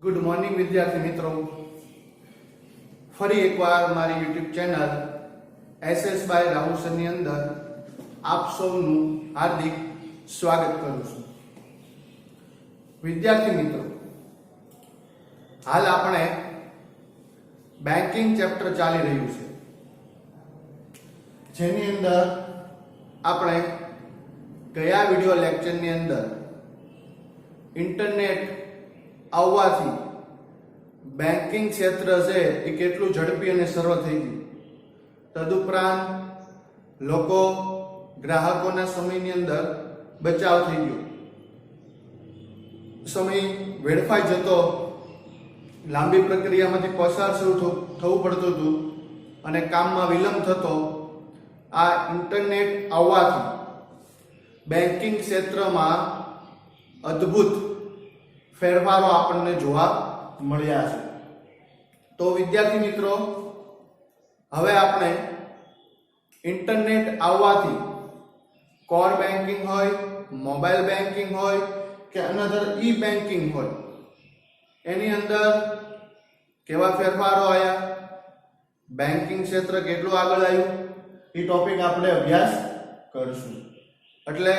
Good morning વિદ્યાર્થી મિત્રો, ફરી એકવાર મારી YouTube channel SS by Rahul સરની અંદર આપ સૌનું હાર્દિક સ્વાગત કરું છું. વિદ્યાર્થી મિત્રો, હાલ આપણે બેન્કિંગ ચેપ્ટર ચાલી રહ્યું છે, જેની અંદર આપણે ગયા વિડિયો લેક્ચરની અંદર ઇન્ટરનેટ આવવાથી બેન્કિંગ ક્ષેત્ર છે એ કેટલું ઝડપી અને સરળ થઈ ગયું, તદુપરાંત લોકો ગ્રાહકોના સમયની અંદર બચાવ થઈ ગયો, સમય વેડફાઈ જતો, લાંબી પ્રક્રિયામાંથી પસાર થવું પડતું હતું અને કામમાં વિલંબ થતો. આ ઇન્ટરનેટ આવવાથી બેન્કિંગ ક્ષેત્રમાં અદ્ભુત ફેરફારો આપણને જોવા મળ્યા છે. તો વિદ્યાર્થી મિત્રો, હવે આપણે ઇન્ટરનેટ આવવાથી કોર બેન્કિંગ હોય, મોબાઈલ બેન્કિંગ હોય કે અનધર ઈ બેન્કિંગ હોય, એની અંદર કેવા ફેરફારો આવ્યા, બેન્કિંગ ક્ષેત્ર કેટલું આગળ આવ્યું, એ ટોપિક આપણે અભ્યાસ કરીશું. એટલે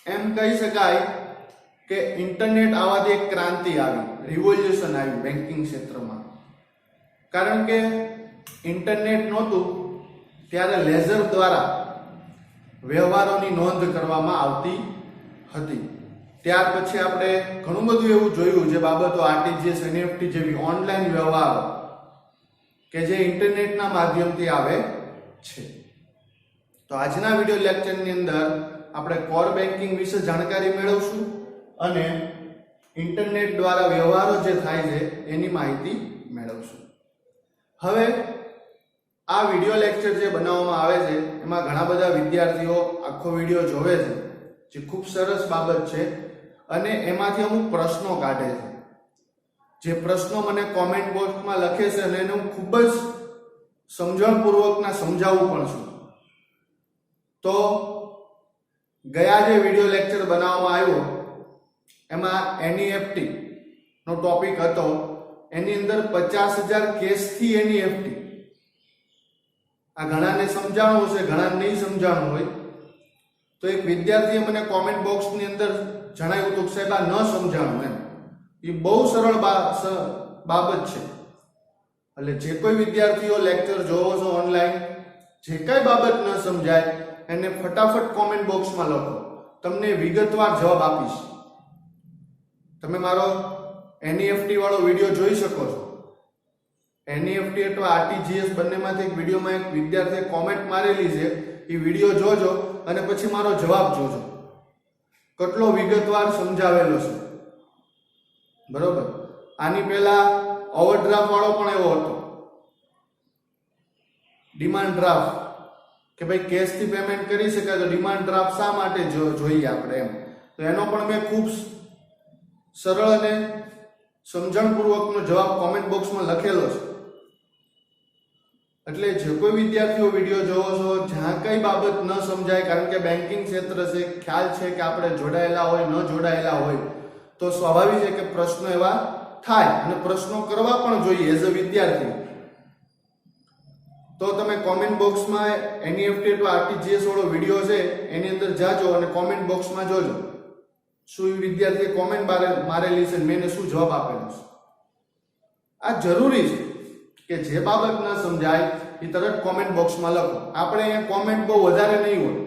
એમ કહી શકાય કે ઇન્ટરનેટ આવવાથી એક ક્રાંતિ આવી, રિવોલ્યુશન આવ્યું બેન્કિંગ ક્ષેત્રમાં. કારણ કે ઇન્ટરનેટ નહોતું ત્યારે લેઝર દ્વારા વ્યવહારોની નોંધ કરવામાં આવતી હતી. ત્યાર પછી આપણે ઘણું બધું એવું જોયું, જે બાબતો આરટીજીએસ, એનઈએફટી જેવી ઓનલાઈન વ્યવહારો કે જે ઇન્ટરનેટના માધ્યમથી આવે છે. તો આજના વિડિયો લેક્ચરની અંદર આપણે કોર બેન્કિંગ વિશે જાણકારી મેળવશું અને ઇન્ટરનેટ દ્વારા વ્યવહારો જે થાય છે એની માહિતી મેળવશું. હવે આ વિડિયો લેક્ચર જે બનાવવામાં આવે છે એમાં ઘણા બધા વિદ્યાર્થીઓ આખો વિડિયો જોવે છે, જે ખૂબ સરસ બાબત છે, અને એમાંથી અમુક પ્રશ્નો કાઢે છે. જે પ્રશ્નો મને કોમેન્ટ બોક્સમાં લખે છે અને એને હું ખૂબ જ સમજણપૂર્વકના સમજાવું પણ છું. તો ગયા જે વિડિયો લેક્ચર બનાવવામાં આવ્યો એમાં એનઈએફટી નો ટોપિક હતો. એની અંદર 50,000 કેસથી એનઈએફટી, આ ઘણાને સમજાણું છે, ઘણાને નહીં સમજાણું હોય. તો એક વિદ્યાર્થીએ મને કોમેન્ટ બોક્સની અંદર જણાવ્યું હતું કે સાહેબ આ ન સમજાણું, એમ એ બહુ સરળ બાબત છે. એટલે જે કોઈ વિદ્યાર્થીઓ લેક્ચર જોવો છો ઓનલાઈન, જે કઈ બાબત ન સમજાય એને ફટાફટ કોમેન્ટ બોક્સમાં લખો, તમને વિગતવાર જવાબ આપીશ. તમે મારો એનઈએફટી વાળો વિડિયો જોઈ શકો છો. એનઈએફટી અથવા આરટીજીએસ બંનેમાંથી એક વિડિયોમાં એક વિદ્યાર્થીએ કોમેન્ટ મારેલી છે, એ વિડિયો જોજો અને પછી મારો જવાબ જોજો, કેટલો વિગતવાર સમજાવેલો છે. બરોબર. આની પહેલા ઓવરડ્રાફ્ટ વાળો પણ એવો હતો, ડિમાન્ડ ડ્રાફ્ટ, કે ભાઈ કેશથી પેમેન્ટ કરી શકાય તો ડિમાન્ડ ડ્રાફ્ટ શા માટે જોઈએ આપણે, એમ. તો એનો પણ મેં ખૂબ સરળ અને સમજણપૂર્વકનો જવાબ કોમેન્ટ બોક્સમાં લખેલો છે. એટલે જે કોઈ વિદ્યાર્થીઓ વિડીયો જોવો છો, જ્યાં કઈ બાબત ન સમજાય, કારણ કે બેન્કિંગ ક્ષેત્ર છે, ખ્યાલ છે કે આપણે જોડાયેલા હોય, ન જોડાયેલા હોય, તો સ્વાભાવિક છે કે પ્રશ્નો એવા થાય અને પ્રશ્નો કરવા પણ જોઈએ એઝ અ વિદ્યાર્થી. તો તમે કોમેન્ટ બોક્સમાં એનઈએફટી અથવા આરટીજીએસ વાળો વિડીયો છે એની અંદર જાજો અને કોમેન્ટ બોક્સમાં જોજો શું વિદ્યાર્થીએ કોમેન્ટ મારેલી છે, મેં એને શું જવાબ આપેલો છે. આ જરૂરી છે કે જે બાબત ન સમજાય એ તરત કોમેન્ટ બોક્સમાં લખો. આપણે અહીંયા કોમેન્ટ બહુ વધારે નહીં હોય,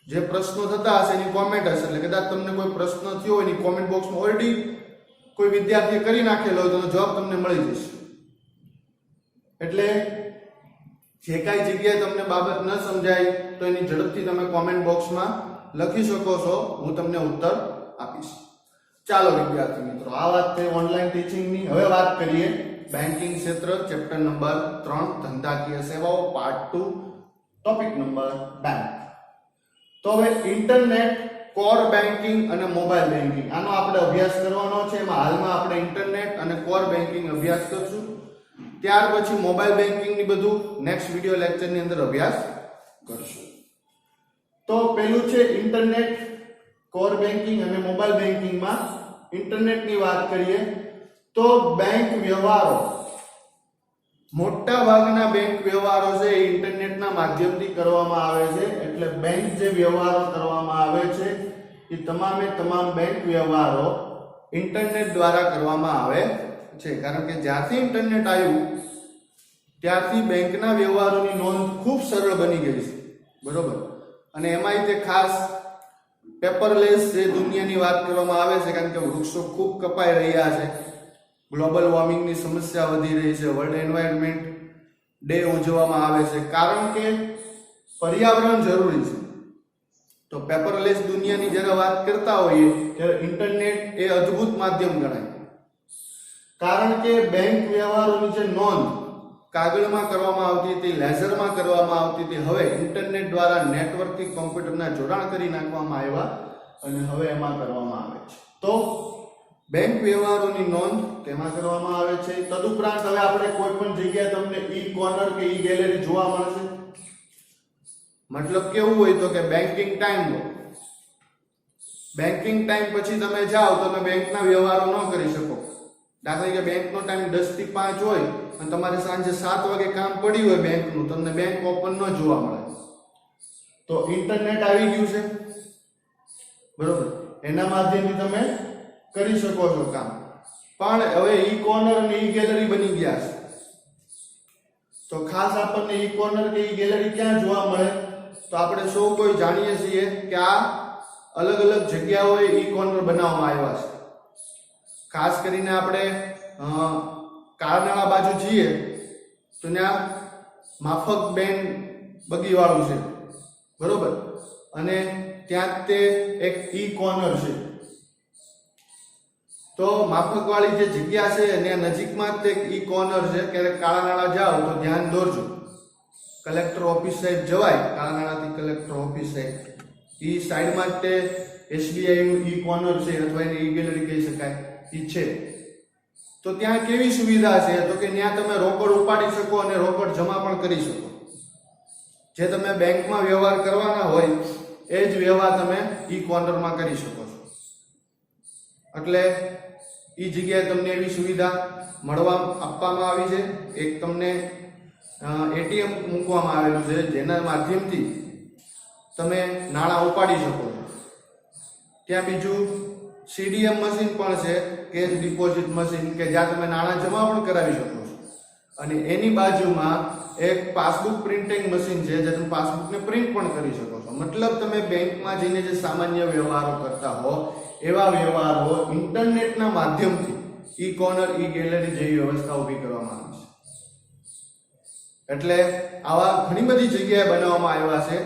જે પ્રશ્નો થતા હશે એની કોમેન્ટ હશે, એટલે કદાચ તમને કોઈ પ્રશ્ન થયો હોય એની કોમેન્ટ બોક્સમાં ઓલરેડી કોઈ વિદ્યાર્થીએ કરી નાખેલો હોય તો જવાબ તમને મળી જશે. એટલે જે કાંઈ જગ્યાએ તમને બાબત ન સમજાય તો એની ઝડપથી તમે કોમેન્ટ બોક્સમાં લખી શકો છો, હું તમને ઉત્તર આપીશ. ચાલો વિદ્યાર્થી મિત્રો, આ વાત થઈ ઓનલાઈન ટીચિંગની. હવે વાત કરીએ બેન્કિંગ ક્ષેત્ર, ચેપ્ટર નંબર 3 ધંધાકીય સેવાઓ, પાર્ટ 2, ટોપિક નંબર બેંક. તો હવે ઇન્ટરનેટ, કોર બેન્કિંગ અને મોબાઈલ બેન્કિંગ, આનો આપણે અભ્યાસ કરવાનો છે. એમાં હાલમાં આપણે ઇન્ટરનેટ અને કોર બેન્કિંગ અભ્યાસ કરશું. ત્યાર પછી મોબાઈલ બેન્કિંગ ની બધું નેક્સ્ટ વિડિયો લેક્ચરની અંદર અભ્યાસ કરશું. તો પહેલું છે ઇન્ટરનેટ, કોર બેન્કિંગ અને મોબાઈલ બેન્કિંગમાં ઇન્ટરનેટની વાત કરીએ તો બેંક વ્યવહારો, મોટા ભાગના બેંક વ્યવહારો છે એ ઇન્ટરનેટના માધ્યમથી કરવામાં આવે છે. એટલે બેંક જે વ્યવહારો કરવામાં આવે છે એ તમામે તમામ બેંક વ્યવહારો ઇન્ટરનેટ દ્વારા કરવામાં આવે છે. કારણ કે જ્યારથી ઇન્ટરનેટ આવ્યું ત્યારથી બેંકના વ્યવહારોની નોંધ ખૂબ સરળ બની ગઈ છે, બરોબર. અને એમાંય તે ખાસ પેપરલેસ જે દુનિયાની વાત કરવામાં આવે છે, કારણ કે વૃક્ષો ખૂબ કપાઈ રહ્યા છે, ગ્લોબલ વોર્મિંગની સમસ્યા વધી રહી છે, વર્લ્ડ એન્વાયરમેન્ટ ડે ઉજવવામાં આવે છે, કારણ કે પર્યાવરણ જરૂરી છે. તો પેપરલેસ દુનિયાની જ્યારે વાત કરતા હોઈએ ત્યારે ઇન્ટરનેટ એ અદ્ભુત માધ્યમ ગણાય. કારણ કે બેંક વ્યવહારોની જે નોંધ કાગળમાં કરવામાં આવતી હતી, લેઝરમાં કરવામાં આવતી હતી, હવે ઇન્ટરનેટ દ્વારા નેટવર્કથી કોમ્પ્યુટરના જોડાણ કરી નાખવામાં આવ્યા અને હવે એમાં કરવામાં આવે છે. તો બેંક વ્યવહારોની નોંધ તેમાં કરવામાં આવે છે. તદુપરાંત હવે આપણે કોઈ પણ જગ્યાએ તમને ઈ કોર્નર કે ઈ ગેલેરી જોવા મળશે. મતલબ કેવું હોય તો કે બેન્કિંગ ટાઈમ હોય, બેન્કિંગ ટાઈમ પછી તમે જાઓ તો તમે બેંકના વ્યવહારો ન કરી શકો. દાખલા તરીકે બેંકનો ટાઈમ 10 થી 5 હોય અને તમારે સાંજે 7 વાગે કામ પડ્યું હોય બેંકનું, તમને બેંક ઓપન ન જોવા મળે. તો ઇન્ટરનેટ આવી ગયું છે, બરોબર, એના માધ્યમથી તમે કરી શકો છો કામ. પણ હવે ઈ કોર્નર અને ઈ ગેલેરી બની ગયા છે. તો ખાસ આપણને ઈ કોર્નર કે ઈ ગેલેરી ક્યાં જોવા મળે? તો આપણે સૌ કોઈ જાણીએ છીએ કે આ અલગ અલગ જગ્યાઓએ ઈ કોર્નર બનાવવામાં આવ્યા છે. ખાસ કરીને આપણે કાળનાળા બાજુ જઈએ તો ત્યાં માફક બેન બગીવાળું છે, બરોબર, અને ત્યાં તે એક ઈ કોર્નર છે. તો માફકવાળી જે જગ્યા છે ત્યાં નજીકમાં જ તે ઈ કોર્નર છે. ક્યારેક કાળાનાળા જાઓ તો ધ્યાન દોરજો, કલેક્ટર ઓફિસ સાઈડ જવાય, કાળાનાળાથી કલેક્ટર ઓફિસ સાઈડ, ઈ સાઈડમાં જ તે એસબીઆઈ નું ઈ કોર્નર છે અથવા એને ઈ ગેલેરી કહી શકાય ઈ છે. તો ત્યાં કેવી સુવિધા છે તો કે ત્યાં તમે રોકડ ઉપાડી શકો અને રોકડ જમા પણ કરી શકો. જે તમે બેંકમાં વ્યવહાર કરવાના હોય એ જ વ્યવહાર તમે ઈ કોર્નરમાં કરી શકો છો. એટલે ઈ જગ્યાએ તમને એવી સુવિધા આપવામાં આવી છે. એક તમને એટીએમ મૂકવામાં આવેલું છે જેના માધ્યમથી તમે નાણાં ઉપાડી શકો છો. ત્યાં બીજું સીડીએમ મશીન પણ છે, કેશ ડિપોઝિટ મશીન, કે જ્યાં તમે નાણાં જમા પણ કરાવી શકો છો. અને એની બાજુમાં એક પાસબુક પ્રિન્ટિંગ મશીન છે જે તમે પાસબુકને પ્રિન્ટ પણ કરી શકો છો. મતલબ તમે બેંકમાં જઈને જે સામાન્ય વ્યવહારો કરતા હો એવા વ્યવહારો ઇન્ટરનેટના માધ્યમથી ઈ કોર્નર, ઈ ગેલેરી જેવી વ્યવસ્થા ઊભી કરવામાં આવી છે. એટલે આવા ઘણી બધી જગ્યાએ બનાવવામાં આવ્યા છે.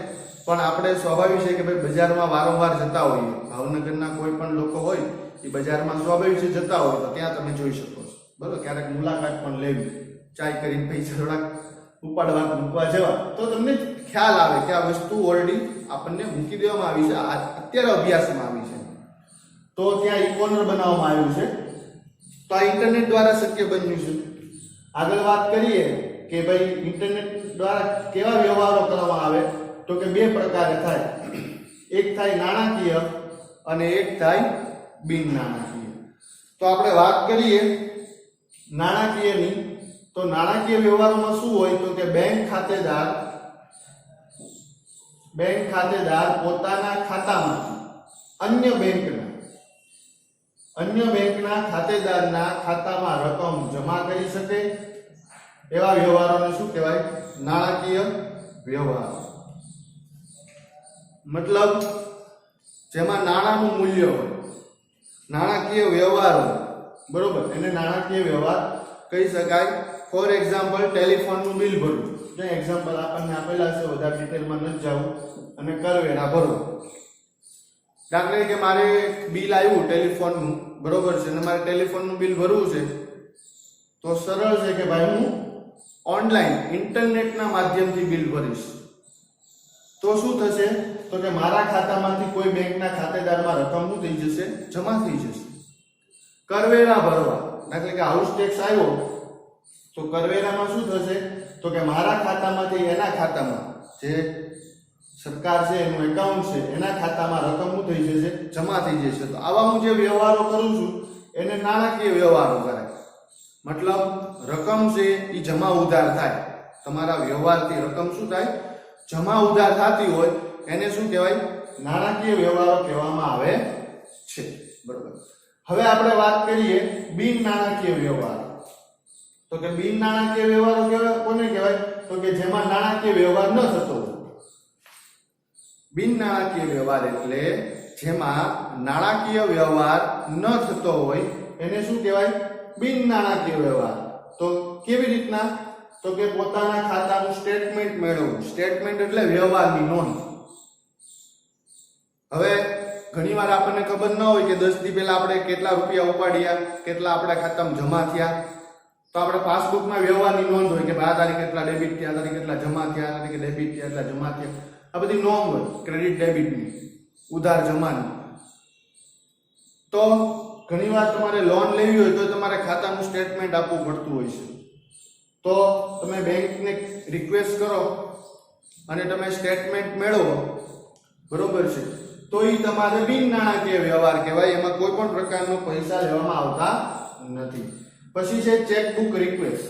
પણ આપણે સ્વાભાવિક છે કે ભાઈ બજારમાં વારંવાર જતા હોઈએ, ભાવનગરના કોઈ પણ લોકો હોય એ બજારમાં સ્વાભાવિક છે જતા હોય તો ત્યાં તમે જોઈ શકો છો, બરોબર. ક્યારેક મુલાકાત પણ લેવી, ચાય કરીને પૈસા થોડાક ઉપાડવા મૂકવા જવા, તો તમને ખ્યાલ આવે કે આ વસ્તુ ઓલરેડી આપણને મૂકી દેવામાં આવી છે, અત્યારે અભ્યાસમાં આવી છે. તો ત્યાં ઈ કોર્નર બનાવવામાં આવ્યું છે. તો આ ઇન્ટરનેટ દ્વારા શક્ય બન્યું છે. આગળ વાત કરીએ કે ભાઈ ઇન્ટરનેટ દ્વારા કેવા વ્યવહારો કરવામાં આવે તો કે બે પ્રકારે થાય. એક થાય નાણાકીય અને એક થાય બિન નાણાકીય. તો આપણે વાત કરીએ નાણાકીયની, તો નાણાકીય વ્યવહારોમાં શું હોય તો કે બેંક ખાતેદાર પોતાના ખાતામાંથી અન્ય બેંકના ખાતેદારના ખાતામાં રકમ જમા કરી શકે. એવા વ્યવહારોને શું કહેવાય? નાણાકીય વ્યવહાર. મતલબ જેમાં નાણાંનું મૂલ્ય હોય, નાણાકીય વ્યવહાર હોય, બરોબર, એને નાણાકીય વ્યવહાર કહી શકાય. ફોર એક્ઝામ્પલ, ટેલિફોનનું બિલ ભરવું. જે એક્ઝામ્પલ આપણને આપેલા છે, વધારે ડિટેલમાં નથી જવું. અને કરવેરા ભરવો. દાખલા તરીકે મારે બિલ આવ્યું ટેલિફોનનું, બરોબર છે, અને મારે ટેલિફોનનું બિલ ભરવું છે. તો સરળ છે કે ભાઈ હું ઓનલાઈન ઇન્ટરનેટના માધ્યમથી બિલ ભરીશ. તો શું થશે તો કે મારા ખાતામાંથી કોઈ બેંકના ખાતેદારમાં રકમ શું થઈ જશે? જમા થઈ જશે. કરવેરા ભરવા, દાખલા કે હાઉસ ટેક્સ આવ્યો તો કરવેરામાં શું થશે તો કે મારા ખાતામાંથી એના ખાતામાં જે સરકાર છે એનું એકાઉન્ટ છે એના ખાતામાં રકમ શું થઈ જશે? જમા થઈ જશે. તો આવા હું જે વ્યવહારો કરું છું એને નાણાકીય વ્યવહારો કરાય. મતલબ રકમ છે એ જમા ઉધાર થાય. તમારા વ્યવહારથી રકમ શું થાય? જમા ઉધાર થતી હોય એને શું કહેવાય? નાણાકીય વ્યવહારો કહેવામાં આવે છે. બરોબર. હવે આપણે વાત કરીએ બિન નાણાકીય વ્યવહાર. તો કે બિન નાણાકીય વ્યવહારો કોને કહેવાય? તો કે જેમાં નાણાકીય વ્યવહાર ન થતો હોય. બિન નાણાકીય વ્યવહાર એટલે જેમાં નાણાકીય વ્યવહાર ન થતો હોય એને શું કહેવાય? બિન નાણાકીય વ્યવહાર. તો કેવી રીતના? તો કે પોતાના ખાતાનું સ્ટેટમેન્ટ મેળવવું. સ્ટેટમેન્ટ એટલે વ્યવહારની નોંધ. હવે ઘણીવાર આપણને ખબર ન હોય કે 10 દી પહેલા આપણે કેટલા રૂપિયા ઉપાડ્યા, કેટલા આપણા ખાતામાં જમા થયા. તો આપણે પાસબુકમાં વ્યવહારની નોંધ હોય કે આ તારીખે કેટલા ડેબિટ થયા, આ તારીખે કેટલા જમા થયા, આ તારીખે ડેબિટ થયા, કેટલા જમા થયા. આ બધી નોંધ હોય ક્રેડિટ ડેબિટની, ઉધાર જમાની. તો ઘણીવાર તમારે લોન લેવી હોય તો તમારે ખાતાનું સ્ટેટમેન્ટ આપવું પડતું હોય છે. તો તમે બેંકને રિક્વેસ્ટ કરો અને તમે સ્ટેટમેન્ટ મેળવો, બરોબર છે, તો એ તમારે બિન નાણાકીય વ્યવહાર કહેવાય. એમાં કોઈ પણ પ્રકારનો પૈસા લેવામાં આવતા નથી. પછી છે ચેકબુક રિક્વેસ્ટ.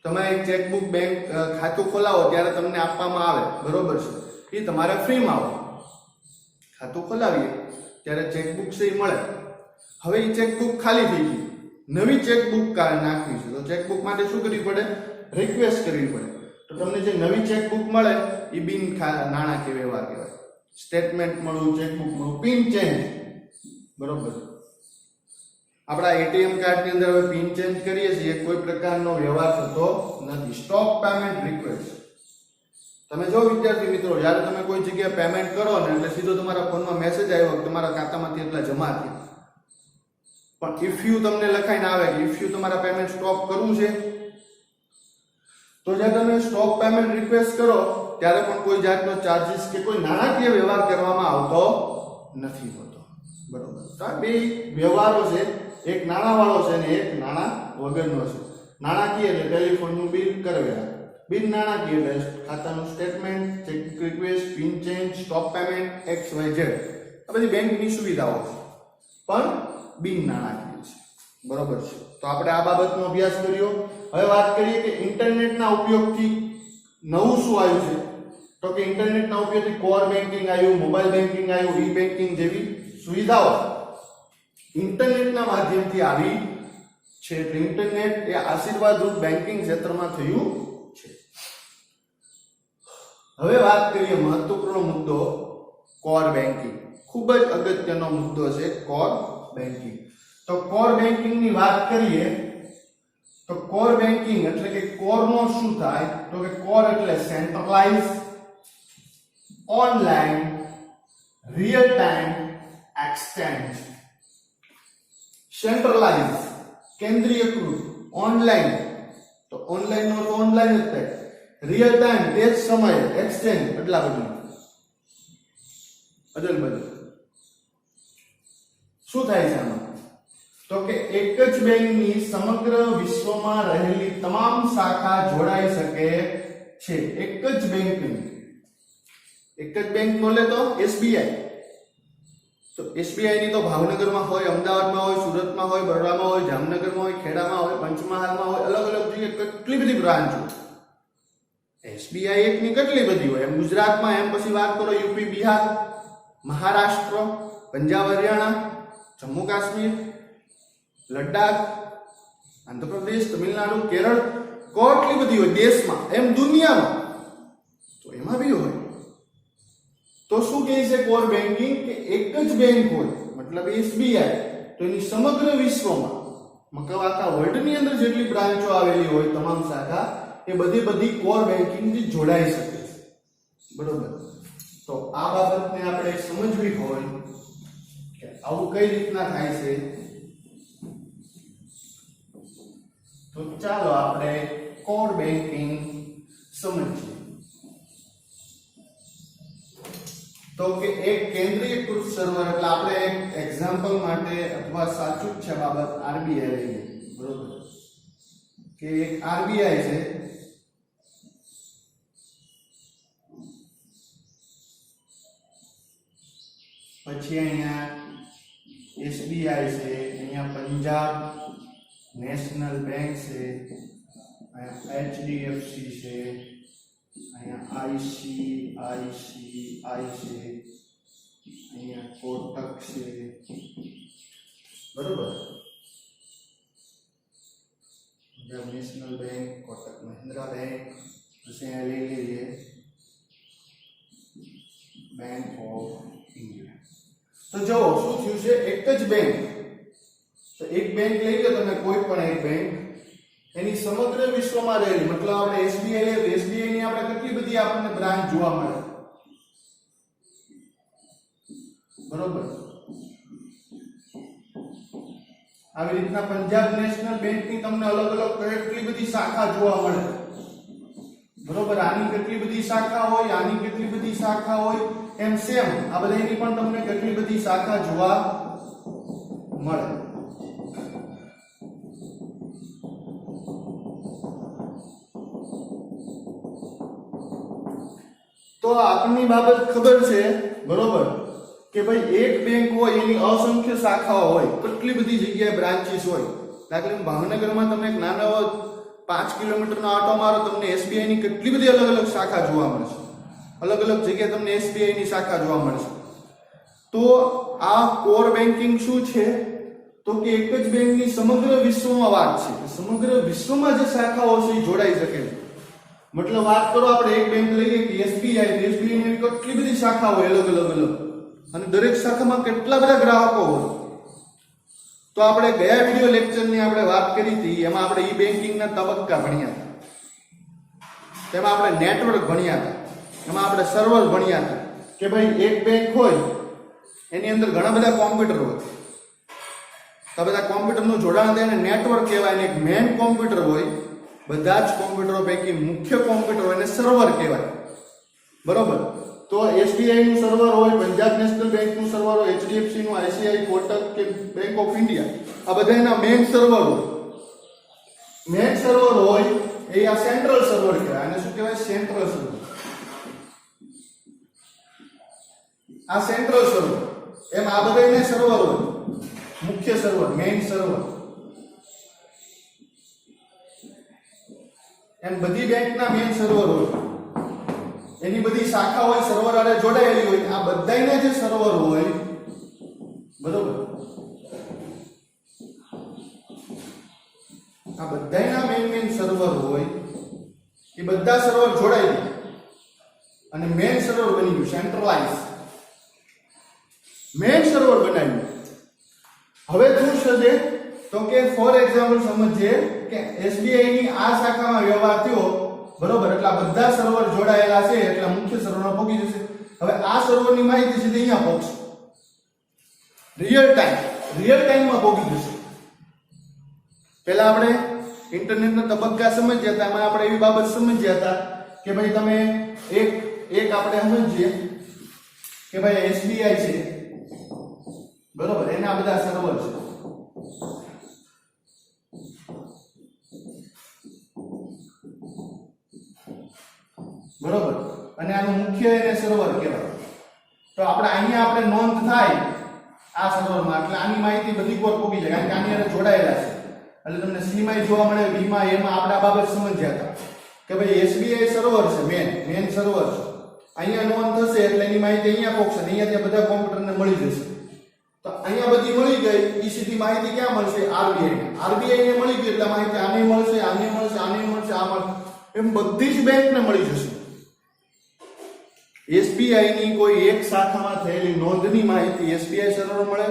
તમે એક ચેકબુક બેંક ખાતું ખોલાવો ત્યારે તમને આપવામાં આવે, બરોબર છે, એ તમારે ફ્રીમાં આવે. ખાતું ખોલાવીએ ત્યારે ચેકબુક છે એ મળે. હવે એ ચેકબુક ખાલી થઈ ગઈ, નવી ચેકબુક નાખવી છે. તો ચેકબુક માટે શું કરવી પડે? રિક્વેસ્ટ કરવી પડે. તો તમને જે નવી ચેકબુક મળે એ બિન નાણાકીય વ્યવહાર કહેવાય. સ્ટેટમેન્ટ મળવું, ચેકબુક મળવું, પિન ચેન્જ, બરોબર. આપણા એટીએમ કાર્ડની અંદર હવે પિન ચેન્જ કરીએ છીએ, કોઈ પ્રકારનો વ્યવહાર થતો નથી. Stop payment request. તમે જો વિદ્યાર્થી મિત્રો, જ્યારે તમે કોઈ જગ્યાએ પેમેન્ટ કરો ને એટલે સીધો તમારા ફોનમાં મેસેજ આવ્યો કે તમારા ખાતામાંથી એટલા જમા થયા. પણ ઇફ યુ તમને લખાઈને આવે કે ઇફ યુ તમારા પેમેન્ટ સ્ટોપ કરવું છે, તો જ્યારે તમે સ્ટોપ પેમેન્ટ રિક્વેસ્ટ કરો ત્યારે પણ કોઈ જાતનો ચાર્જિસ કે કોઈ નાણાકીય વ્યવહાર કરવામાં આવતો નથી હોતો, બરોબર. તો આ બે વ્યવહારો છે, એક નાણાવાળો છે અને એક નાણાં વગરનો છે. નાણાકીય એટલે ટેલિફોનનું બિલ કરવેરા, બિન નાણાકીય એટલે ખાતાનું statement, check request, pin change, stop payment, XYZ. આ બધી બેંકની સુવિધાઓ છે પણ બિન નાણાકીય છે, બરોબર છે. તો આપણે આ બાબતનો અભ્યાસ કર્યો. હવે વાત કરીએ કે ઇન્ટરનેટના ઉપયોગથી નવું શું આવ્યું છે. તો કે ઇન્ટરનેટના ઉપયોગથી કોર બેન્કિંગ આવ્યું, મોબાઈલ બેન્કિંગ આવ્યું, ઈ બેન્કિંગ જેવી સુવિધાઓ ઇન્ટરનેટના માધ્યમથી આવી છે. એટલે ઇન્ટરનેટ એ આશીર્વાદરૂપ બેન્કિંગ ક્ષેત્રમાં થયું છે. હવે વાત કરીએ મહત્વપૂર્ણ મુદ્દો કોર બેન્કિંગ. ખૂબ જ અગત્યનો મુદ્દો છે કોર બેન્કિંગ. તો કોર બેન્કિંગની વાત કરીએ તો કોર બેન્કિંગ એટલે કે કોરનો શું થાય? તો કે કોર એટલે centralise, online, real time exchange. Centralise કેન્દ્રીયકૃત, ઓનલાઈન તો ઓનલાઈન નો તો ઓનલાઈન જ થાય, રિયલ ટાઈમ તે જ સમયે, એક્સચેન્જ એટલા બધું અદલ બદલ. શું થાય છે આમાં? તો કે એક જ બેંકની સમગ્ર વિશ્વમાં રહેલી તમામ શાખા જોડાઈ શકે છે. એક જ બેંકની, એક જ બેંક બોલે તો એસબીઆઈ. તો એસબીઆઈ ની તો ભાવનગરમાં હોય, અમદાવાદમાં હોય, સુરતમાં હોય, બરોડામાં હોય, જામનગરમાં હોય, ખેડામાં હોય, પંચમહાલમાં હોય, અલગ અલગ જગ્યાએ કેટલી બધી બ્રાન્ચ હોય. એસબીઆઈ એકની કેટલી બધી હોય. એમ ગુજરાતમાં, એમ પછી વાત કરો યુપી, બિહાર, મહારાષ્ટ્ર, પંજાબ, હરિયાણા, જમ્મુ કાશ્મીર, લદ્દાખ, આંધ્રપ્રદેશ, તમિલનાડુ, કેરળ, કેટલી બધી હોય દેશમાં, એમ દુનિયામાં તો એમાં બી હોય. તો શું કહે છે કોર બેન્કિંગ? કે એક જ બેંક હોય, મતલબ એસબીઆઈ, તો એની સમગ્ર વિશ્વમાં, મતલબ આખા વર્લ્ડની અંદર જેટલી બ્રાન્ચો આવેલી હોય, તમામ શાખા, એ બધી કોર બેન્કિંગથી જોડાઈ શકે છે, બરોબર. તો આ બાબતને આપણે સમજવી હોય કે આવું કઈ રીતના થાય છે, તો ચાલો આપણે કોર બેન્કિંગ સમજીએ. તો કે એક કેન્દ્રીયકૃત સર્વર, એટલે આપણે એક એક્ઝામ્પલ માટે અથવા સાચું જ છે બાબત આરબીઆઈ લઈએ, બરોબર, કે એક આરબીઆઈ છે પછી અહીંયા એસબીઆઈ છે, અહીંયા પંજાબ નેશનલ બેંક છે, અહીંયા એચડીએફસી છે, અહીંયા આઈસીઆઈસીઆઈ છે, અહીંયા કોટક છે, બરોબર. Punjab national bank, Kotak Mahindra bank, પછી અહીંયા લઈ લઈએ બેંક ઓફ ઇન્ડિયા. તો જો શું થયું છે, એક જ બેંક, તો એક બેંક લઈ લો તમે, કોઈ પણ એક બેંક, એની સમગ્ર વિશ્વમાં રહેલી, મતલબ આપણે એસબીઆઈ ની આપણે કેટલી બધી આપણને બ્રાન્ચ જોવા મળે, બરોબર. આવી રીતના પંજાબ નેશનલ બેંક ની તમને અલગ અલગ કેટલી બધી શાખા જોવા મળે, બરોબર. આની કેટલી બધી શાખા હોય, આની કેટલી બધી શાખા હોય, એમ સેમ આ બધાની પણ તમને કેટલી બધી શાખા જોવા મળે. તો આપણને બાબત ખબર છે, બરોબર, કે ભાઈ એક બેંક હોય એની અસંખ્ય શાખાઓ હોય, કેટલી બધી જગ્યાએ બ્રાન્ચીસ હોય. દાખલા ભાવનગરમાં તમે એક નાનો 5 કિલોમીટરનો આંટો મારો, તમને એસબીઆઈ ની કેટલી બધી અલગ અલગ શાખા જોવા મળશે, અલગ અલગ જગ્યાએ તમને એસબીઆઈ ની શાખા જોવા મળશે. તો આ કોર બેન્કિંગ શું છે, તો કે એક જ બેંકની સમગ્ર વિશ્વમાં વાત છે, સમગ્ર વિશ્વમાં જે શાખાઓ છે એ જોડાઈ શકે છે. મતલબ વાત કરો આપણે એક બેંક લઈએ કે એસબીઆઈ ની કેટલી બધી શાખા હોય અલગ અલગ, અને દરેક શાખામાં કેટલા બધા ગ્રાહકો હોય. તો આપણે ગયા વિડિયો લેક્ચરની આપણે વાત કરી હતી, એમાં આપણે ઈ બેન્કિંગના તબક્કા ભણ્યા હતા, તેમાં આપણે નેટવર્ક ભણ્યા હતા, એમાં આપણે સર્વર ભણ્યા હતા કે ભાઈ એક બેંક હોય એની અંદર ઘણા બધા કોમ્પ્યુટર હોય, તો બધા કોમ્પ્યુટરનું જોડાણ થાય ને નેટવર્ક કહેવાય. અને એક મેઇન કોમ્પ્યુટર હોય, બધા જ કોમ્પ્યુટરો પૈકી મુખ્ય કોમ્પ્યુટર હોય એને સર્વર કહેવાય, બરોબર. તો એસબીઆઈ નું સર્વર હોય, પંજાબ નેશનલ બેંક નું સર્વર હોય, એચડીએફસી નું, આઈસીઆઈ, કોટક કે બેંક ઓફ ઇન્ડિયા, આ બધાના મેઇન સર્વર હોય. મેઇન સર્વર હોય એ આ સેન્ટ્રલ સર્વર કહેવાય. આને શું કહેવાય? Central server. આ સેન્ટ્રલ સર્વર, એમ આ બધાને સર્વર હોય, મુખ્ય સર્વર, મેઇન સર્વર. એમ બધી બેંકના મેઇન સર્વર હોય, એની બધી શાખા હોય, સર્વર આરે જોડાયેલી હોય. આ બધાયના જે સર્વર હોય, બરોબર, આ બધાયના મેઇન સર્વર હોય, એ બધા સર્વર જોડાઈ અને મેઇન સર્વર બની ગયું, સેન્ટ્રલાઇઝ મેઇન સર્વર બનાવ્યું. હવે શું થશે, તો કે ફોર એક્ઝામ્પલ સમજીએ કે એસબીઆઈ ની આ શાખામાં વ્યવહાર થયો, બરોબર, એટલે આ બધા સર્વર જોડાયેલા છે, એટલે મુખ્ય સર્વરમાં પહોંચી જશે. હવે આ સર્વરની માહિતી સીધી અહીંયા પહોંચશે, રિયલ ટાઈમમાં પહોંચી જશે. પહેલા આપણે ઇન્ટરનેટના તબક્કા સમજ્યા હતા, એમાં આપણે એવી બાબત સમજ્યા હતા કે ભાઈ તમે એક આપણે સમજીએ કે ભાઈ એસબીઆઈ છે, બરોબર, એના બધા સર્વર છે, બરોબર, અને આનું મુખ્ય એને સર્વર કહેવાય. તો આપણે અહીંયા આપણે નોંધ થાય આ સર્વરમાં, એટલે આની માહિતી બધી કોર પહોંચી જાય, કારણ કે આની અંદર જોડાયેલા છે. એટલે તમને સીમાં જોવા મળે, બીમાં, એમાં આપણે આ બાબત સમજ્યા હતા કે ભાઈ એસબીઆઈ સર્વર છે, મેન સર્વર છે. અહીંયા નોંધ થશે એટલે એની માહિતી અહીંયા પહોંચશે, અહીંયા ત્યાં બધા કોમ્પ્યુટરને મળી જશે. તો અહીંયા બધી મળી ગઈ, એ સીધી માહિતી ક્યાં મળશે? આરબીઆઈ ને મળી ગઈ એટલે માહિતી આને મળશે, આને મળશે, આને મળશે, આ મળશે, એમ બધી જ બેંકને મળી જશે. એસબીઆઈ ની કોઈ એક શાખામાં થયેલી નોંધની માહિતી એસબીઆઈ સર્વર મળે.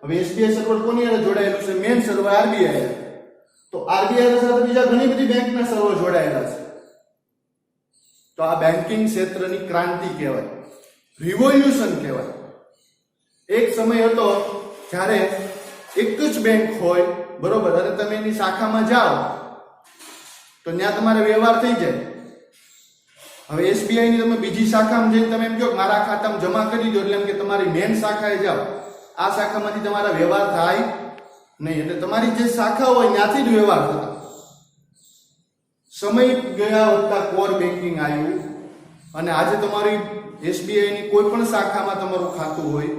હવે એસબીઆઈ સર્વર કોની સાથે જોડાયેલું છે? Main server RBI. તો આરબીઆઈ સાથે બીજા ઘણી બધી બેંકના સર્વર જોડાયેલા છે. તો આ બેન્કિંગ ક્ષેત્રની ક્રાંતિ કહેવાય, રિવોલ્યુશન કહેવાય. એક સમય હતો જ્યારે એક જ બેંક હોય, બરોબર, અને તમે એની શાખામાં જાઓ તો ત્યાં તમારે વ્યવહાર થઈ જાય. હવે એસબીઆઈ ની તમે બીજી શાખામાં જઈને તમે એમ કહો મારા ખાતામાં જમા કરી દો, એટલે એમ કે તમારી મેઇન શાખાએ જાઓ, આ શાખામાંથી તમારા વ્યવહાર થાય નહીં. એટલે તમારી જે શાખા હોય ત્યાંથી જ વ્યવહાર થતા. સમય ગયા વધતા કોર બેન્કિંગ આવ્યું અને આજે તમારી એસબીઆઈની કોઈ પણ શાખામાં તમારું ખાતું હોય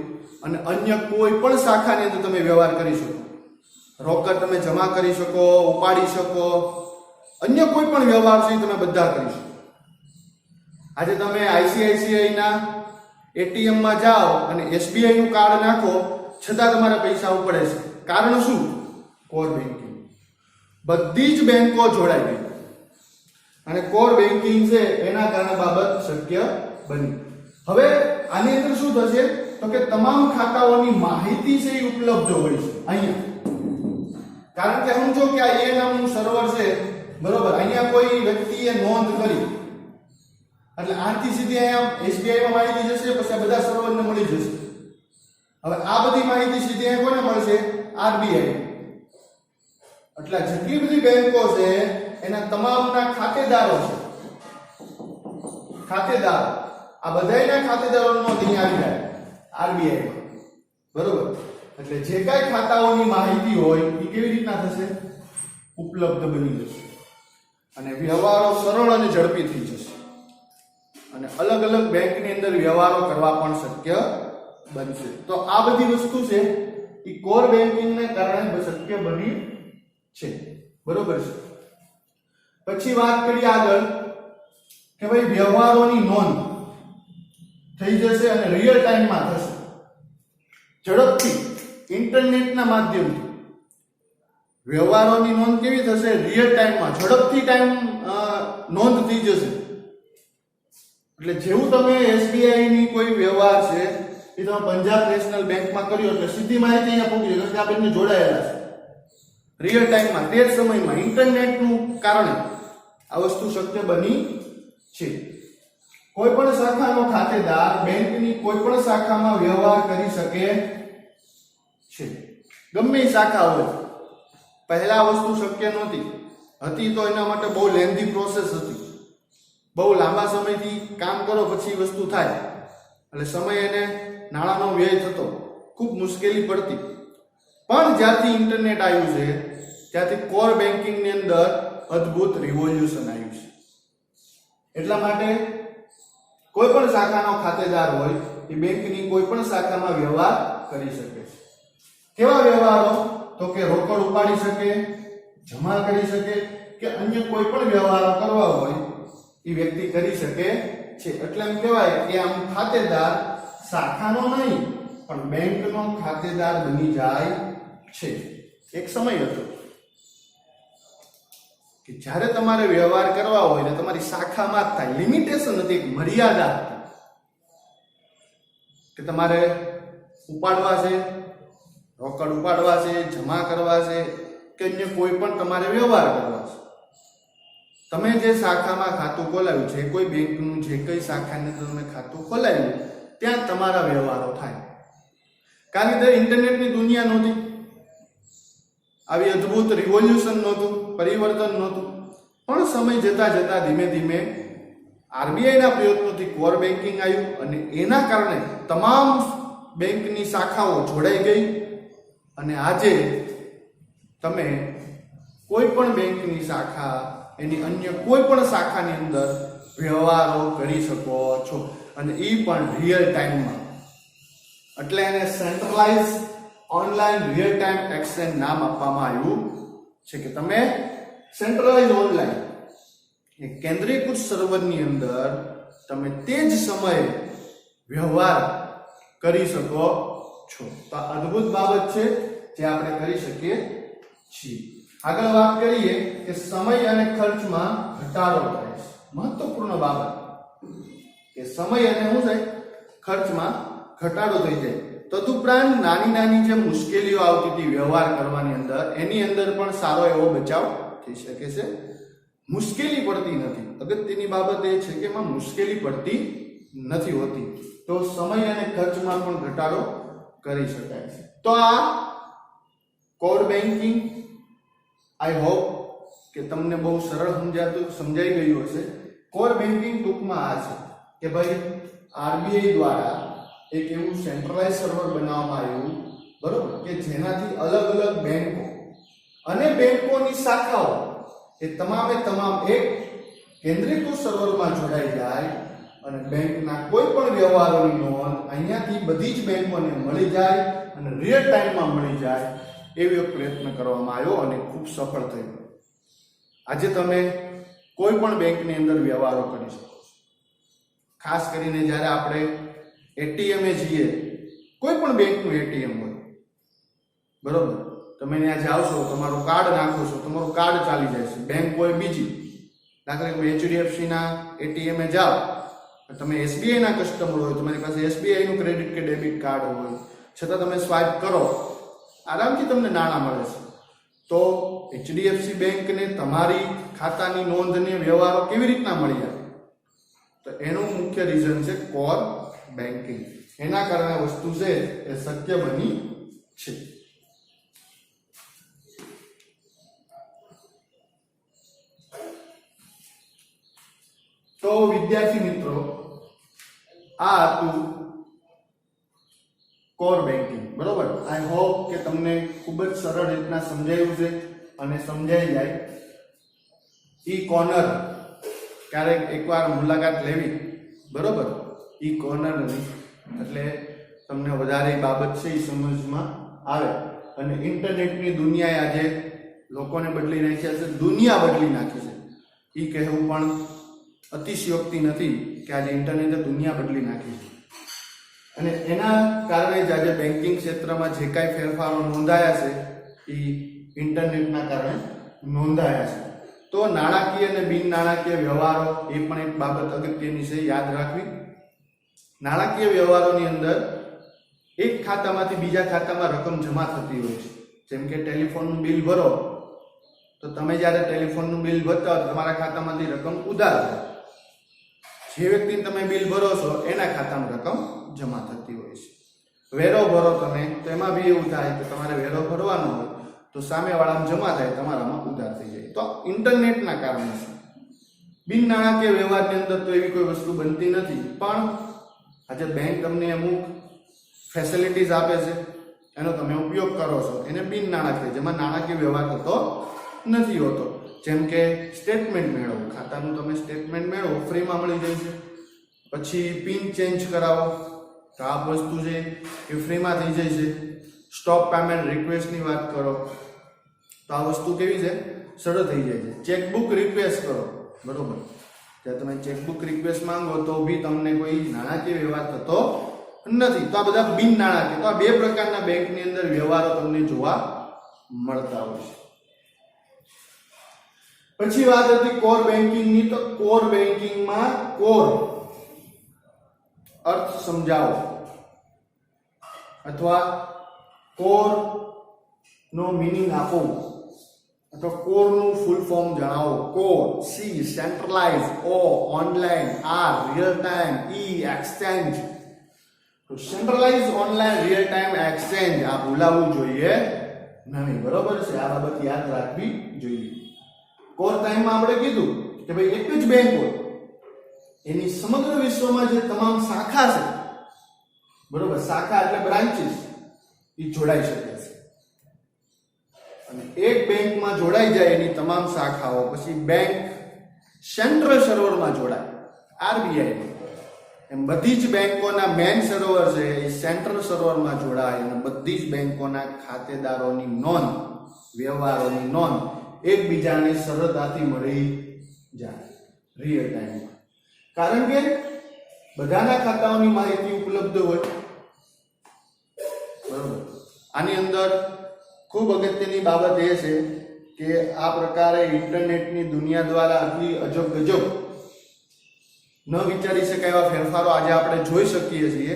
અને અન્ય કોઈ પણ શાખાની અંદર તમે વ્યવહાર કરી શકો. રોકડ તમે જમા કરી શકો, ઉપાડી શકો, અન્ય કોઈ પણ વ્યવહાર છે તમે બધા કરી શકો. આજે તમે આઈસીઆઈસીઆઈના એટીએમમાં જાઓ અને એસબીઆઈનું કાર્ડ નાખો છતાં તમારા પૈસા ઉપડે છે. કારણ શું? Core banking. બધી જ બેંકો જોડાઈ ગઈ અને કોર બેન્કિંગ છે એના કારણે બાબત શક્ય બની. હવે આની અંદર શું થશે તો કે તમામ ખાતાઓની માહિતી છે એ ઉપલબ્ધ હોય છે અહીંયા. કારણ કે સમજો કે આ એ નામનું સર્વર છે, બરોબર, અહીંયા કોઈ વ્યક્તિએ નોંધ કરી એટલે આથી સીધી અહીંયા એસબીઆઈમાં માહિતી જશે, પછી આ બધા સર્વરને મળી જશે. હવે આ બધી માહિતી સીધી અહીંયા કોને મળશે? આરબીઆઈ. એટલે જેટલી બધી બેંકો છે એના તમામના ખાતેદારો છે, ખાતેદારો, આ બધાયના ખાતેદારોનો અહીં આવી જાય આરબીઆઈમાં, બરોબર. એટલે જે કાંઈ ખાતાઓની માહિતી હોય એ કેવી રીતના થશે? ઉપલબ્ધ બની જશે અને વ્યવહારો સરળ અને ઝડપી થઈ જશે અને અલગ અલગ બેંકની અંદર વ્યવહારો કરવા પણ શક્ય બનશે. તો આ બધી વસ્તુ છે એ કોર બેન્કિંગને કારણે શક્ય બની છે, બરોબર છે. પછી વાત કરીએ આગળ કે ભાઈ વ્યવહારોની નોંધ થઈ જશે અને રિયલ ટાઈમમાં થશે, ઝડપથી ઇન્ટરનેટના માધ્યમથી. વ્યવહારોની નોંધ કેવી થશે? રિયલ ટાઈમમાં, ઝડપથી નોંધ થઈ જશે. એટલે જેવું તમે એસબીઆઈ ની કોઈ વ્યવહાર છે એ તમે પંજાબ નેશનલ બેંકમાં કર્યો એટલે સીધી માહિતી અહીંયા પહોંચી જશે કે આ બંને જોડાયેલા છે. રિયલ ટાઈમમાં, તે જ સમયમાં, ઇન્ટરનેટનું કારણે આ વસ્તુ શક્ય બની છે. કોઈ પણ શાખાનો ખાતેદાર બેંકની કોઈ પણ શાખામાં વ્યવહાર કરી શકે છે, ગમે એ શાખા હોય. પહેલા આ વસ્તુ શક્ય નહોતી, હતી તો એના માટે બહુ લેન્ધી પ્રોસેસ હતી. બહુ લાંબા સમયથી કામ કરો પછી વસ્તુ થાય એટલે સમય અને નાણાંનો વ્યય થતો, ખૂબ મુશ્કેલી પડતી. પણ જ્યારથી ઇન્ટરનેટ આવ્યું છે ત્યારથી કોર બેન્કિંગની અંદર અદ્ભુત રિવોલ્યુશન આવ્યું છે. એટલા માટે કોઈ પણ શાખાનો ખાતેદાર હોય એ બેંકની કોઈ પણ શાખામાં વ્યવહાર કરી શકે છે. કેવા વ્યવહારો? તો કે રોકડ ઉપાડી શકે, જમા કરી શકે કે અન્ય કોઈ પણ વ્યવહારો કરવા હોય એ વ્યક્તિ કરી શકે છે. એટલે એમ કહેવાય કે આમ ખાતેદાર શાખાનો નહીં પણ બેંકનો ખાતેદાર બની જાય છે. એક સમય હતો કે જ્યારે તમારે વ્યવહાર કરવા હોય ને તમારી શાખામાં જ થાય. લિમિટેશન હતી, એક મર્યાદા હતી કે તમારે ઉપાડવા છે, રોકડ ઉપાડવા છે, જમા કરવા છે કે અન્ય કોઈ પણ તમારે વ્યવહાર કરવા છે. તમે જે શાખામાં ખાતું ખોલાવ્યું છે, કોઈ બેંકનું જે કઈ શાખાની અંદર તમે ખાતું ખોલાવ્યું ત્યાં તમારા વ્યવહારો થાય. કારણ કે ઇન્ટરનેટની દુનિયા નહોતી, આવી અદ્ભુત રિવોલ્યુશન નહોતું, પરિવર્તન નહોતું. પણ સમય જતા જતા ધીમે ધીમે આરબીઆઈના પ્રયત્નોથી કોર બેન્કિંગ આવ્યું અને એના કારણે તમામ બેંકની શાખાઓ જોડાઈ ગઈ અને આજે તમે કોઈ પણ બેંકની શાખા એની અન્ય કોઈ પણ શાખાની અંદર વ્યવહારો કરી શકો છો અને એ પણ રિયલ ટાઈમમાં. એટલે એને centralise online real time exchange નામ આપવામાં આવ્યું છે કે તમે સેન્ટ્રલાઇઝ ઓનલાઈન એક કેન્દ્રીકૃત સર્વરની અંદર તમે તે જ સમયે વ્યવહાર કરી શકો છો. તો આ અદ્ભુત બાબત છે જે આપણે કરી શકીએ છીએ. આગળ વાત કરીએ કે સમય અને ખર્ચમાં ઘટાડો થાય છે. મહત્વપૂર્ણ બાબત કે સમય અને શું થાય? ખર્ચમાં ઘટાડો થઈ જાય. તદુપરાંત નાની નાની જે મુશ્કેલીઓ આવતી હતી વ્યવહાર કરવાની અંદર, એની અંદર પણ સારો એવો બચાવ થઈ શકે છે. મુશ્કેલી પડતી નથી. અગત્યની બાબત એ છે કે એમાં મુશ્કેલી પડતી નથી હોતી. તો સમય અને ખર્ચમાં પણ ઘટાડો કરી શકાય છે. તો આ કોર બેન્કિંગ આઈ હોપ કે તમને બહુ સરળ સમજાઈ ગયું હશે. કોર બેન્કિંગ ટૂંકમાં આ છે કે ભાઈ આરબીઆઈ દ્વારા એક એવું સેન્ટ્રલાઇઝ સર્વર બનાવવામાં આવ્યું, બરોબર, કે જેનાથી અલગ અલગ બેંકો અને બેંકોની શાખાઓ એ તમામે તમામ એક કેન્દ્રીકૃત સર્વરમાં જોડાઈ જાય અને બેંકના કોઈ પણ વ્યવહારોની નોંધ અહીંયાથી બધી જ બેંકોને મળી જાય અને રિયલ ટાઈમમાં મળી જાય એવો પ્રયત્ન કરવામાં આવ્યો અને ખૂબ સફળ થયો. આજે તમે કોઈ પણ બેંકની અંદર વ્યવહારો કરી શકો છો. ખાસ કરીને જ્યારે આપણે એટીએમે જઈએ, કોઈ પણ બેંકનું એટીએમ હોય, બરોબર, તમે ત્યાં જાઓ છો, તમારું કાર્ડ નાખો છો, તમારું કાર્ડ ચાલી જાય છે. બેંક હોય બીજી, દાખલા કે એચડીએફસીના એટીએમે જાઓ, તમે એસબીઆઈના કસ્ટમર હોય, તમારી પાસે એસબીઆઈનું ક્રેડિટ કે ડેબિટ કાર્ડ હોય, છતાં તમે સ્વાઇપ કરો, આરામથી તમને નાણાં મળે છે. તો એચડીએફસી બેંકને તમારી ખાતાની નોંધને વ્યવહારો કેવી રીતના મળી આવે? તો એનું મુખ્ય રીઝન છે કોર બેન્કિંગ. એના કારણે વસ્તુ છે એ શક્ય બની છે. તો વિદ્યાર્થી મિત્રો, આ હતું કોર બેન્કિંગ. બરોબર, આઈ હોપ કે તમને ખૂબ જ સરળ રીતના સમજાયું છે અને સમજાઈ જાય. ઈ કોર્નર ક્યારેક એકવાર મુલાકાત લેવી, બરોબર, ઈ કોર્નરની, એટલે તમને વધારે બાબત છે એ સમજમાં આવે. અને ઇન્ટરનેટની દુનિયાએ આજે લોકોને બદલી નાખ્યા છે, દુનિયા બદલી નાખી છે. એ કહેવું પણ અતિશયોક્તિ નથી કે આજે ઇન્ટરનેટે દુનિયા બદલી નાખી છે. અને એના કારણે જ આજે બેન્કિંગ ક્ષેત્રમાં જે કાંઈ ફેરફારો નોંધાયા છે એ ઇન્ટરનેટના કારણે નોંધાયા છે. તો નાણાકીય અને બિન નાણાકીય વ્યવહારો એ પણ એક બાબત અગત્યની છે, યાદ રાખવી. નાણાકીય વ્યવહારોની અંદર એક ખાતામાંથી બીજા ખાતામાં રકમ જમા થતી હોય છે. જેમ કે ટેલિફોનનું બિલ ભરો, તો તમે જ્યારે ટેલિફોનનું બિલ ભરતા હો તો તમારા ખાતામાંથી રકમ ઉધાર થાય. જે વ્યક્તિને તમે બિલ ભરો છો એના ખાતામાં રકમ જમા થતી હોય છે. વેરો ભરો તમે, તો એમાં બી એવું થાય કે તમારે વેરો ભરવાનો હોય તો સામેવાળામાં જમા થાય, તમારામાં ઉધાર થઈ જાય. તો ઇન્ટરનેટના કારણે છે. બિન નાણાકીય વ્યવહારની અંદર તો એવી કોઈ વસ્તુ બનતી નથી, પણ આજે બેંક તમને અમુક ફેસિલિટીઝ આપે છે, એનો તમે ઉપયોગ કરો છો, એને બિન નાણાકીય, જેમાં નાણાકીય વ્યવહાર થતો નથી હોતો. જેમ કે સ્ટેટમેન્ટ મેળવો, ખાતાનું તમે સ્ટેટમેન્ટ મેળવો, ફ્રીમાં મળી જાય છે. પછી પિન ચેન્જ કરાવો, તો આ વસ્તુ છે એ ફ્રીમાં થઈ જાય છે. સ્ટોપ પેમેન્ટ રિક્વેસ્ટની વાત કરો તો આ વસ્તુ કેવી છે, સરળ થઈ જાય છે. ચેકબુક રિક્વેસ્ટ કરો, બરોબર, ત્યાં તમે ચેકબુક રિક્વેસ્ટ માંગો તો બી તમને કોઈ નાણાકીય વ્યવહાર થતો નથી. તો આ બધા બિન નાણાકીય, તો આ બે પ્રકારના બેંકની અંદર વ્યવહારો તમને જોવા મળતા હોય છે. પછી વાત હતી કોર બેન્કિંગની. તો કોર બેન્કિંગમાં કોર અર્થ સમજાવો અથવા કોર નો મીનિંગ આપો અથવા કોર નું ફૂલ ફોર્મ જણાવો. CORE, C centralise, O online, R real time, E exchange. તો centralise, online, real time, exchange આ ભૂલાવવું જોઈએ નહીં, બરોબર છે. આ બાબત યાદ રાખવી જોઈએ. કોર ટાઈમમાં આપણે કીધું કે ભાઈ એક જ બેંક હોય, એની સમગ્ર વિશ્વમાં જે તમામ શાખા છે, બરોબર, શાખા એટલે બ્રાન્ચીસ, એ જોડાઈ શકે છે. અને એક બેંકમાં જોડાઈ જાય એની તમામ શાખાઓ, પછી બેંક સેન્ટ્રલ સર્વરમાં જોડાય, આરબીઆઈ. એમ બધી જ બેંકોના મેઇન સર્વર છે એ સેન્ટ્રલ સર્વરમાં જોડાય અને બધી જ બેંકોના ખાતેદારોની નોંધ, વ્યવહારોની નોંધ એકબીજાને સરળતાથી મળી જાય રિયલ ટાઈમમાં. કારણ કે બધાના ખાતાઓની માહિતી ઉપલબ્ધ હોય, બરોબર. આની અંદર ખૂબ અગત્યની બાબત એ છે કે આ પ્રકારે ઇન્ટરનેટની દુનિયા દ્વારા આટલી અજબ ગજબ ન વિચારી શકાય એવા ફેરફારો આજે આપણે જોઈ શકીએ છીએ.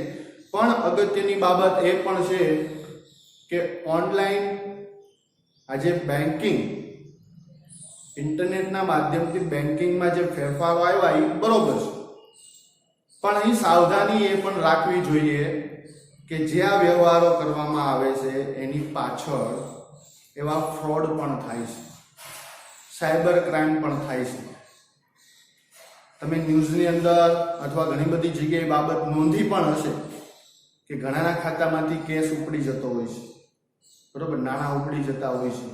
પણ અગત્યની બાબત એ પણ છે કે ઓનલાઈન આજે બેન્કિંગ, ઇન્ટરનેટના માધ્યમથી બેન્કિંગમાં જે ફેરફારો આવ્યા એ બરોબર છે, પણ અહીં સાવધાની એ પણ રાખવી જોઈએ કે જે આ વ્યવહારો કરવામાં આવે છે એની પાછળ એવા ફ્રોડ પણ થાય છે, સાયબર ક્રાઇમ પણ થાય છે. તમે ન્યૂઝની અંદર અથવા ઘણી બધી જગ્યાએ બાબત નોંધી પણ હશે કે ઘણાના ખાતામાંથી કેશ ઉપડી જતો હોય છે, બરોબર, નાણાં ઉપડી જતા હોય છે,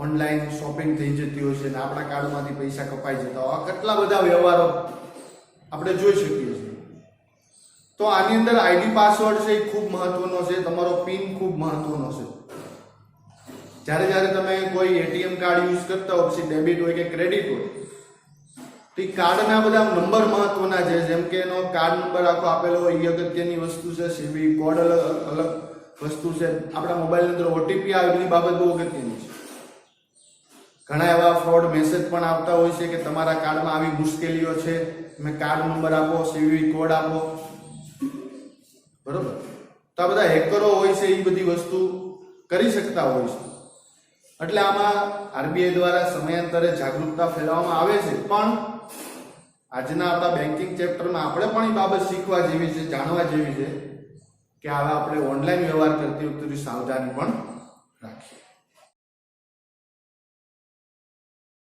ઓનલાઈન શોપિંગ થઈ જતી હોય છે ને આપણા કાર્ડમાંથી પૈસા કપાઈ જતા હોય. કેટલા બધા વ્યવહારો આપણે જોઈ શકીએ છીએ. તો આની અંદર આઈડી પાસવર્ડ છે એ ખૂબ મહત્વનો છે, તમારો પિન ખૂબ મહત્વનો છે. જ્યારે તમે કોઈ એટીએમ કાર્ડ યુઝ કરતા હો, પછી ડેબિટ હોય કે ક્રેડિટ હોય, તો એ કાર્ડના બધા નંબર મહત્વના છે. જેમ કે એનો કાર્ડ નંબર આખો આપેલો હોય એ અગત્યની વસ્તુ છે, સીવી કોડ અલગ વસ્તુ છે, આપણા મોબાઈલની અંદર ઓટીપી આવે એની બાબત બહુ અગત્યની છે. ઘણા એવા ફ્રોડ મેસેજ પણ આવતા હોય છે કે તમારા કાર્ડમાં આવી મુશ્કેલીઓ છે, તમે કાર્ડ નંબર આપો, સીવી કોડ આપો, બરોબર. તો આ બધા હેકરો હોય છે, એ બધી વસ્તુ કરી શકતા હોય છે. એટલે આમાં આરબીઆઈ દ્વારા સમયાંતરે જાગૃતતા ફેલાવવામાં આવે છે. પણ આજના આપણા બેન્કિંગ ચેપ્ટરમાં આપણે પણ એ બાબત શીખવા જેવી છે, જાણવા જેવી છે કે આવા આપણે ઓનલાઈન વ્યવહાર કરતી વખતે સાવધાની પણ રાખીએ.